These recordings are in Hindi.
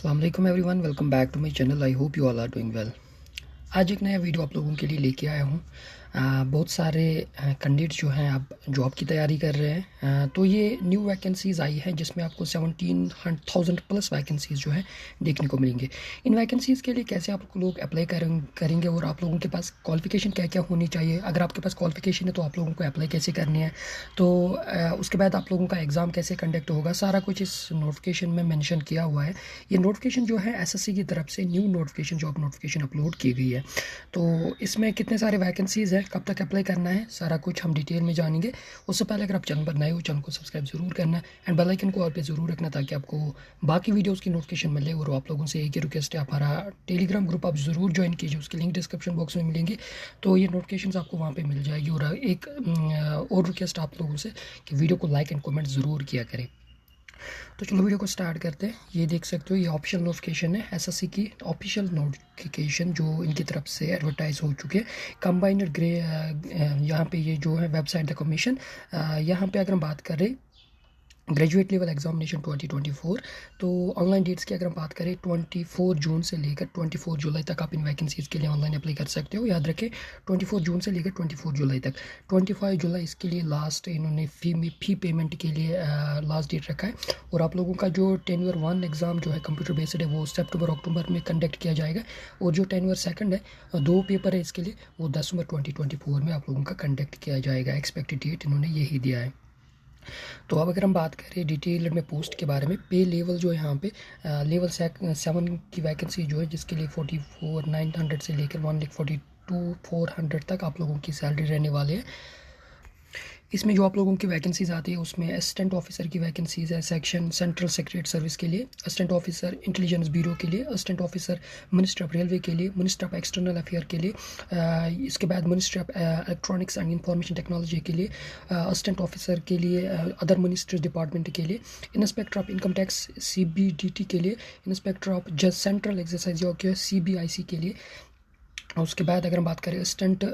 अस्सलाम वालेकुम everyone, welcome back to my channel. I hope you all are doing well. आज एक नया वीडियो आप लोगों के लिए लेके आया हूँ। बहुत सारे कैंडिडेट जो हैं आप जॉब की तैयारी कर रहे हैं, तो ये न्यू वैकेंसीज़ आई हैं जिसमें आपको 17,000 प्लस वैकेंसीज़ जो है देखने को मिलेंगे। इन वैकेंसीज़ के लिए कैसे आप लोग अप्लाई करेंगे और आप लोगों के पास क्वालिफ़िकेशन क्या क्या होनी चाहिए। अगर आपके पास क्वालिफ़िकेशन है तो आप लोगों को अप्लाई कैसे करनी है, तो उसके बाद आप लोगों का एग्ज़ाम कैसे कंडक्ट होगा, सारा कुछ इस नोटिफिकेशन में मेंशन किया हुआ है। ये नोटिफिकेशन जो है एसएससी की तरफ से new notification job notification upload की गई है। तो इसमें कितने सारे वैकेंसीज़ हैं, कब तक अप्लाई करना है, सारा कुछ हम डिटेल में जानेंगे। उससे पहले अगर आप चैनल पर नए हो, चैनल को सब्सक्राइब ज़रूर करना है एंड बेल आइकन को ऑल पे ज़रूर रखना ताकि आपको बाकी वीडियोस की नोटिफिकेशन मिले। और आप लोगों से एक ही रिक्वेस्ट है, हमारा टेलीग्राम ग्रुप आप ज़रूर ज्वाइन कीजिए, उसकी लिंक डिस्क्रिप्शन बॉक्स में मिलेंगी, तो ये नोटिफिकेशन आपको वहाँ पर मिल जाएगी। और एक और रिक्वेस्ट आप लोगों से कि वीडियो को लाइक एंड कमेंट ज़रूर किया करें। तो चलो वीडियो को स्टार्ट करते हैं। ये देख सकते हो, ये ऑफिशियल नोटिफिकेशन है एसएससी की, ऑफिशियल नोटिफिकेशन जो इनकी तरफ से एडवर्टाइज हो चुके हैं। कंबाइंड ग्रे यहाँ पे ये जो है वेबसाइट द कमीशन, यहाँ पे अगर हम बात करें ग्रेजुएट लेवल एग्जामिनेशन 2024, तो ऑनलाइन डेट्स की अगर हम बात करें 24 जून से लेकर 24 जुलाई तक आप इन वैकेंसीज़ के लिए ऑनलाइन अप्लाई कर सकते हो। याद रखें 24 जून से लेकर 24 जुलाई तक। 25 जुलाई इसके लिए लास्ट इन्होंने फ़ी पेमेंट के लिए लास्ट डेट रखा है। और आप लोगों का जो टेन्योर 1 एग्ज़ाम जो है कंप्यूटर बेस्ड है वो सितंबर अक्टूबर में कंडक्ट किया जाएगा। और जो टेन्योर 2 है, 2 पेपर है इसके लिए, वो 10 नवंबर 2024 में आप लोगों का कंडक्ट किया जाएगा। एक्सपेक्टेड डेट इन्होंने यही दिया है। तो अब अगर हम बात करें डिटेल में पोस्ट के बारे में, पे लेवल जो है यहाँ पे लेवल 7 की वैकेंसी जो है जिसके लिए 44,900 से लेकर 1,42,400 तक आप लोगों की सैलरी रहने वाली है। इसमें जो आप लोगों की वैकेंसीज़ आती है उसमें असिस्टेंट ऑफिसर की वैकेंसीज़ है सेक्शन सेंट्रल सेक्रेटरी सर्विस के लिए, असिस्टेंट ऑफिसर इंटेलिजेंस ब्यूरो के लिए, assistant officer minister of railway के लिए, मिनिस्टर ऑफ एक्सटर्नल अफेयर के लिए, इसके बाद minister of electronics and information technology के लिए, असिस्टेंट ऑफिसर के लिए अदर मिनिस्टर्स डिपार्टमेंट के लिए, inspector of income tax CBDT के लिए, इंस्पेक्टर ऑफ जज सेंट्रल एक्सरसाइज सीबीआईसी के लिए। और उसके बाद अगर हम बात करें असिस्टेंट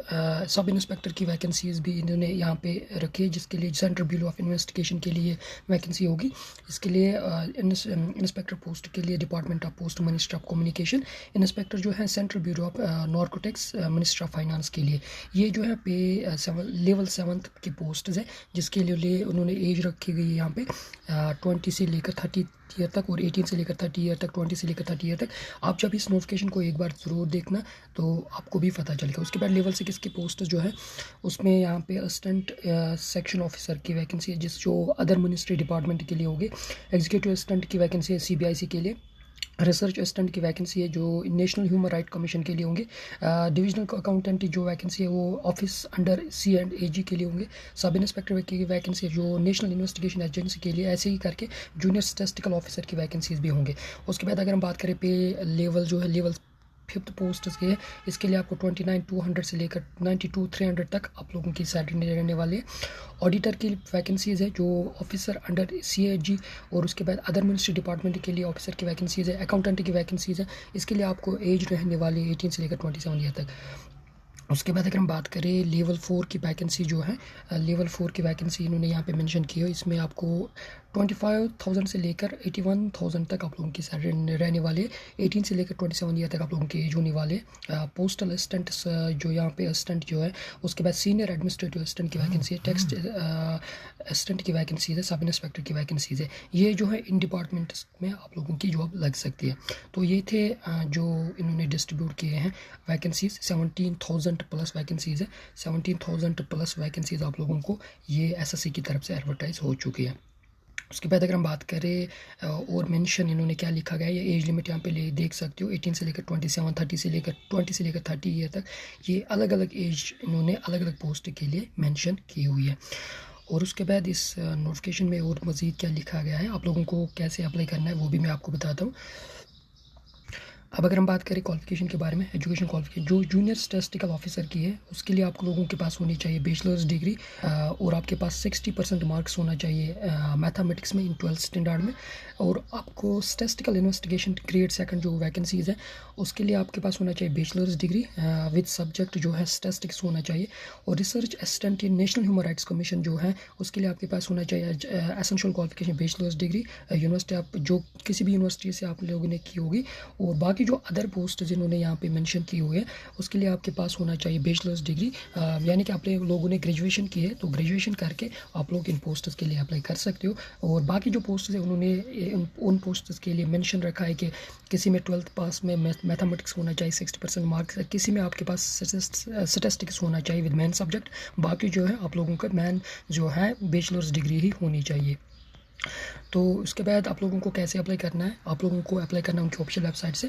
सब इंस्पेक्टर की वैकेंसीज़ भी इन्होंने यहाँ पे रखी है, जिसके लिए सेंट्रल ब्यूरो ऑफ इन्वेस्टिगेशन के लिए वैकेंसी होगी। इसके लिए इंस्पेक्टर पोस्ट के लिए department of post minister of communication, inspector जो है central bureau of narcotics minister of finance के लिए। ये जो है पे लेवल 7 की पोस्ट है, जिसके लिए उन्होंने एज रखी गई है यहाँ पे 20 से लेकर 30 ईयर तक और 18 से लेकर 30 ईयर तक, 20 से लेकर 30 ईयर तक। आप जब इस नोटिफिकेशन को एक बार ज़रूर देखना तो आपको भी पता चलेगा। उसके बाद लेवल 6 की पोस्ट जो है उसमें यहाँ पे असिस्टेंट सेक्शन ऑफिसर की वैकेंसी है, जिस जो अदर मिनिस्ट्री डिपार्टमेंट के लिए होगी। एग्जीक्यूटिव असिस्टेंट की वैकेंसी है सीबीआईसी के लिए। रिसर्च असिस्टेंट की वैकेंसी है जो नेशनल ह्यूमन राइट कमीशन के लिए होंगे। डिविजनल अकाउंटेंट जो वैकेंसी है वो ऑफिस अंडर C&AG के लिए होंगे। सब इंस्पेक्टर की वैकेंसी है जो नेशनल इन्वेस्टिगेशन एजेंसी के लिए, ऐसे ही करके जूनियर स्टैटिस्टिकल ऑफिसर की वैकेंसीज भी होंगे। उसके बाद अगर हम बात करें पे लेवल जो है लेवल 5th पोस्ट के है, इसके लिए आपको 29,200 से लेकर 92,300 तक आप लोगों की सैलरी रहने वाली है। ऑडिटर की वैकेंसीज़ है जो ऑफिसर अंडर CAG, और उसके बाद अदर मिनिस्ट्री डिपार्टमेंट के लिए ऑफिसर की वैकेंसीज़ है। अकाउंटेंट की वैकेंसीज़ है, इसके लिए आपको एज रहने वाली है 18 से लेकर 27 ईयर तक। उसके बाद अगर हम बात करें लेवल 4 की वैकेंसी जो है, लेवल 4 की वैकेंसी इन्होंने यहाँ पे मेंशन की है। इसमें आपको 25,000 से लेकर 81,000 तक आप लोगों की सैलरी रहने वाली है। 18 से लेकर 27 ईयर तक आप लोगों की एज होने वाले। पोस्टल असिस्टेंट जो यहाँ पे असिस्टेंट जो है, उसके बाद सीनियर एडमिनिस्ट्रेटिव असिस्टेंट की वैकेंसी है, टेक्स्ट असिस्टेंट की वैकेंसीज है, सब इंस्पेक्टर की वैकेंसीज है। ये जो है इन डिपार्टमेंट्स में आप लोगों की जॉब लग सकती है। तो ये थे जो इन्होंने डिस्ट्रीब्यूट किए हैं वैकेंसीज। 17,000 प्लस वैकेंसीज है, 17,000 प्लस वैकेंसीज आप लोगों को ये एसएससी की तरफ से एडवर्टाइज हो चुकी है। उसके बाद अगर हम बात करें और मेंशन इन्होंने क्या लिखा गया है, ये एज लिमिट यहाँ पे देख सकते हो 18 से लेकर 27, 30 से लेकर 20 से लेकर 30 ईयर तक। ये अलग अलग एज इन्होंने अलग अलग पोस्ट के लिए मेंशन की हुई है। और उसके बाद इस नोटिफिकेशन में और मज़ीद क्या लिखा गया है, आप लोगों को कैसे अप्लाई करना है वो भी मैं आपको बताता हूँ। अब अगर हम बात करें क्वालिफिकेशन के बारे में, एजुकेशन क्वालिफिकेशन जो जूनियर स्टैटिस्टिकल ऑफिसर की है उसके लिए आप लोगों के पास होनी चाहिए बैचलर्स डिग्री और आपके पास 60% मार्क्स होना चाहिए मैथमेटिक्स में इन 12th स्टैंडर्ड में। और आपको स्टैटिस्टिकल इन्वेस्टिगेशन ग्रेड सेकंड जो वैकेंसीज़ है उसके लिए आपके पास होना चाहिए बैचलर्स डिग्री विद सब्जेक्ट जो है स्टैटिस्टिक्स होना चाहिए। और research assistant in national human rights commission जो है उसके लिए आपके पास होना चाहिए essential qualification bachelors degree university आप जो किसी भी यूनिवर्सिटी से आप लोगों ने की होगी। और बाकी जो अदर पोस्ट जिन्होंने यहाँ पे मेंशन की हुई है उसके लिए आपके पास होना चाहिए बैचलर्स डिग्री, यानी कि आप लोगों ने ग्रेजुएशन की है तो ग्रेजुएशन करके आप लोग इन पोस्ट्स के लिए अप्लाई कर सकते हो। और बाकी जो पोस्ट है उन्होंने उन पोस्ट्स के लिए मेंशन रखा है कि किसी में 12th पास में मैथमेटिक्स होना चाहिए 60% मार्क्स, किसी में आपके पास स्टैटिस्टिक्स होना चाहिए विद मेन सब्जेक्ट, बाकी जो है आप लोगों का मेन जो है बैचलर्स डिग्री ही होनी चाहिए। तो उसके बाद आप लोगों को कैसे अप्लाई करना है, आप लोगों को अप्लाई करना है उनकी ऑफिशियल वेबसाइट से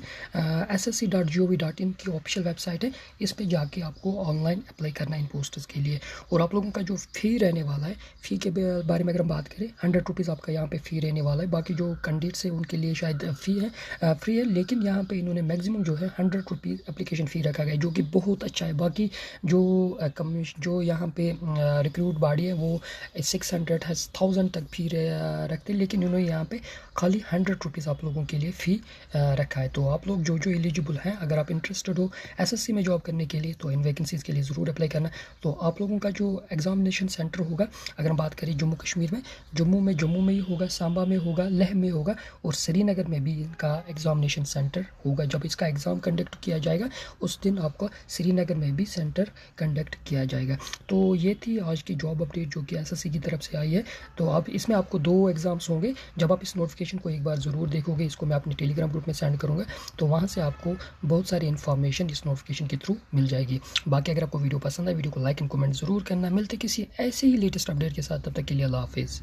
ssc.gov.in की ऑफिशियल वेबसाइट है, इस पे जाके आपको ऑनलाइन अप्लाई करना है इन पोस्ट्स के लिए। और आप लोगों का जो फ़ी रहने वाला है, फ़ी के बारे में अगर हम बात करें 100 रुपीज़ आपका यहाँ पे फ़ी रहने वाला है। बाकी जो कैंडिडेट्स हैं उनके लिए शायद फ़ी है फ्री है, लेकिन यहाँ पे इन्होंने मैक्सिमम जो है 100 रुपीज़ एप्लीकेशन फ़ी रखा गया है जो कि बहुत अच्छा है। बाकी जो यहाँ पे रिक्रूट बॉडी है वो 600 1000 तक फ़ी रखते हैं, लेकिन इन्होंने यहाँ पे खाली 100 रुपीज़ आप लोगों के लिए फ़ी रखा है। तो आप लोग जो जो एलिजिबल हैं, अगर आप इंटरेस्टेड हो एसएससी में जॉब करने के लिए तो इन वैकेंसीज़ के लिए ज़रूर अप्लाई करना। तो आप लोगों का जो एग्ज़ामिनेशन सेंटर होगा, अगर हम बात करें जम्मू कश्मीर में, जम्मू में ही होगा, सांबा में होगा, लेह में होगा और श्रीनगर में भी इनका एग्ज़ामिनेशन सेंटर होगा। जब इसका एग्ज़ाम कंडक्ट किया जाएगा उस दिन आपको श्रीनगर में भी सेंटर कंडक्ट किया जाएगा। तो ये थी आज की जॉब अपडेट जो कि एसएससी की तरफ से आई है। तो अब इसमें आपको 2 एग्ज़ाम्स होंगे। जब आप इस नोटिफिकेशन को एक बार ज़रूर देखोगे, इसको मैं अपने टेलीग्राम ग्रुप में सेंड करूँगा, तो वहाँ से आपको बहुत सारी इन्फॉर्मेशन इस नोटिफिकेशन के थ्रू मिल जाएगी। बाकी अगर आपको वीडियो पसंद है, वीडियो को लाइक एंड कमेंट ज़रूर करना। मिलते किसी ऐसे ही लेटेस्ट अपडेट के साथ, तब तक के लिए अल्लाह हाफिज़।